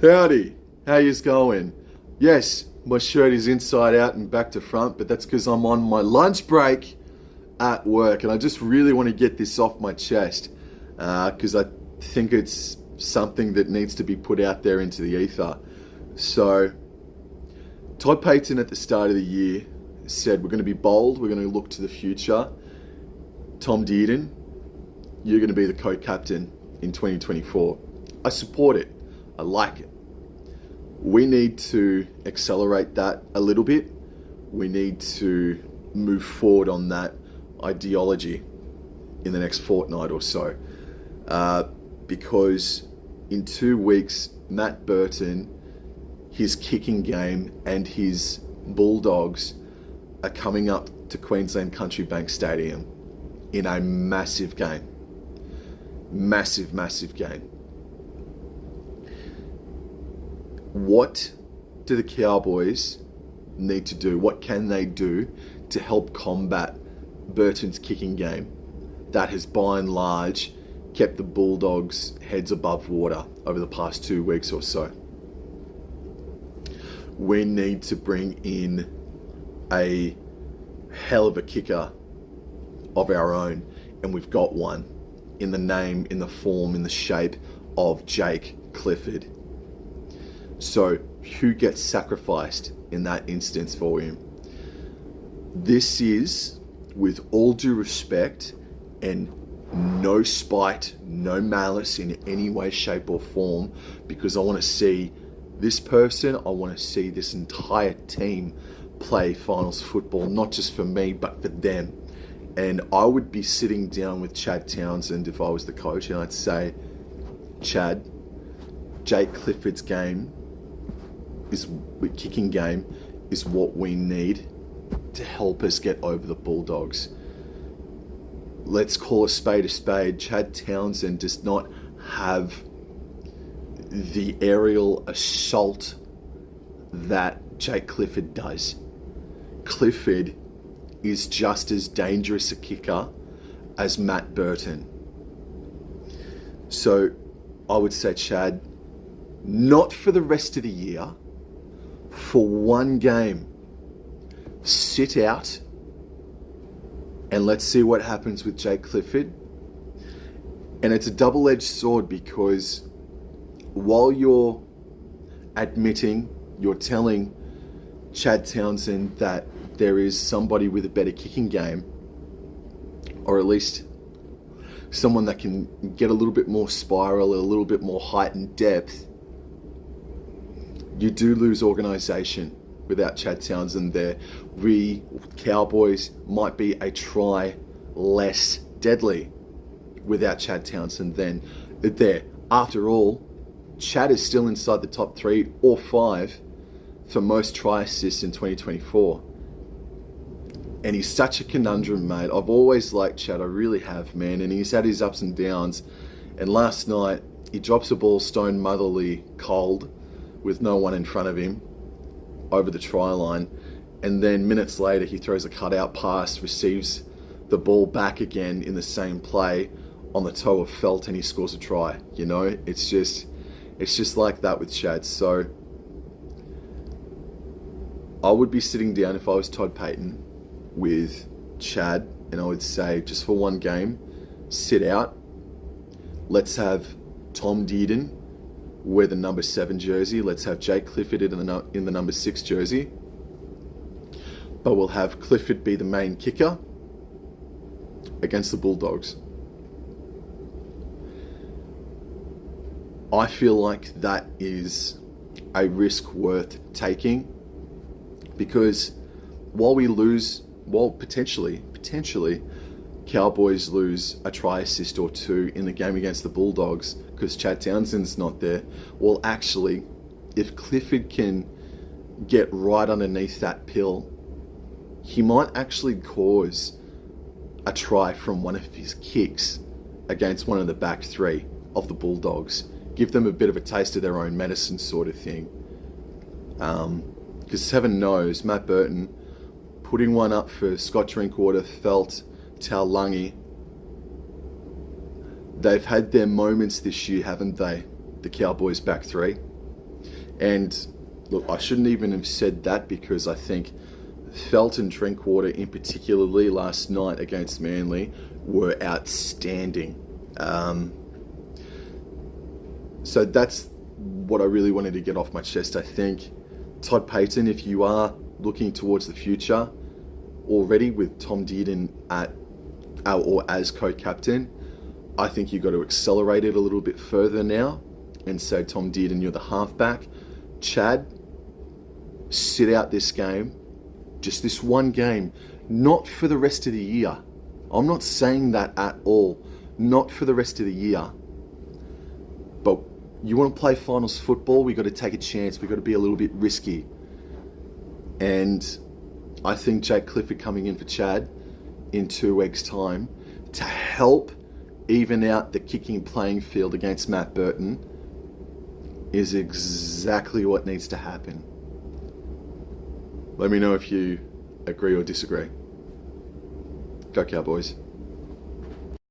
Howdy, how yous going? Yes, my shirt is inside out and back to front, but that's because I'm on my lunch break at work and I just really want to get this off my chest because I think it's something that needs to be put out there into the ether. So, Todd Payton at the start of the year said we're going to be bold, we're going to look to the future. Tom Dearden, you're going to be the co-captain in 2024. I support it. I like it. We need to accelerate that a little bit. We need to move forward on that ideology in the next fortnight or so. Because in 2 weeks, Matt Burton, his kicking game and his Bulldogs are coming up to Queensland Country Bank Stadium in a massive game. Massive, massive game. What do the Cowboys need to do? What can they do to help combat Burton's kicking game that has by and large kept the Bulldogs' heads above water over the past 2 weeks or so? We need to bring in a hell of a kicker of our own, and we've got one in the name, in the form, in the shape of Jake Clifford. So, who gets sacrificed in that instance for him? This is, with all due respect and no spite, no malice in any way, shape or form, because I want to see this person, I want to see this entire team play finals football, not just for me, but for them. And I would be sitting down with Chad Townsend if I was the coach, and I'd say, Chad, Jake Clifford's game, kicking game, is what we need to help us get over the Bulldogs. Let's call a spade a spade. Chad Townsend does not have the aerial assault that Jake Clifford does. Clifford is just as dangerous a kicker as Matt Burton. So I would say, Chad, not for the rest of the year, for one game, sit out and let's see what happens with Jake Clifford. And it's a double-edged sword because while you're admitting, you're telling Chad Townsend that there is somebody with a better kicking game, or at least someone that can get a little bit more spiral, a little bit more height and depth, you do lose organisation without Chad Townsend there. We Cowboys might be a try less deadly without Chad Townsend then. There, after all, Chad is still inside the top 3 or 5 for most try assists in 2024. And he's such a conundrum, mate. I've always liked Chad, I really have, man. And he's had his ups and downs. And last night, he drops a ball stone motherly cold with no one in front of him over the try line. And then minutes later, he throws a cutout pass, receives the ball back again in the same play on the toe of felt, and he scores a try. You know, it's just like that with Chad. So I would be sitting down if I was Todd Payton with Chad, and I would say, just for one game, sit out. Let's have Tom Dearden wear the number 7 jersey. Let's have Jake Clifford in the number 6 jersey. But we'll have Clifford be the main kicker against the Bulldogs. I feel like that is a risk worth taking, because while potentially Cowboys lose a try assist or two in the game against the Bulldogs because Chad Townsend's not there, well, actually, if Clifford can get right underneath that pill, he might actually cause a try from one of his kicks against one of the back 3 of the Bulldogs. Give them a bit of a taste of their own medicine sort of thing. Because heaven knows, Matt Burton putting one up for Scott Drinkwater, Felt, Taulagi. They've had their moments this year, haven't they? The Cowboys back 3. And look, I shouldn't even have said that, because I think Felt and Drinkwater, in particularly last night against Manly, were outstanding. So that's what I really wanted to get off my chest. I think Todd Payton, if you are looking towards the future already with Tom Dearden or as co-captain, I think you've got to accelerate it a little bit further now and say, Tom Dearden, you're the halfback. Chad, sit out this game, just this one game, not for the rest of the year. I'm not saying that at all. Not for the rest of the year. But you want to play finals football, we've got to take a chance. We've got to be a little bit risky. And I think Jake Clifford coming in for Chad in 2 weeks' time to help even out the kicking playing field against Matt Burton is exactly what needs to happen. Let me know if you agree or disagree. Go Cowboys.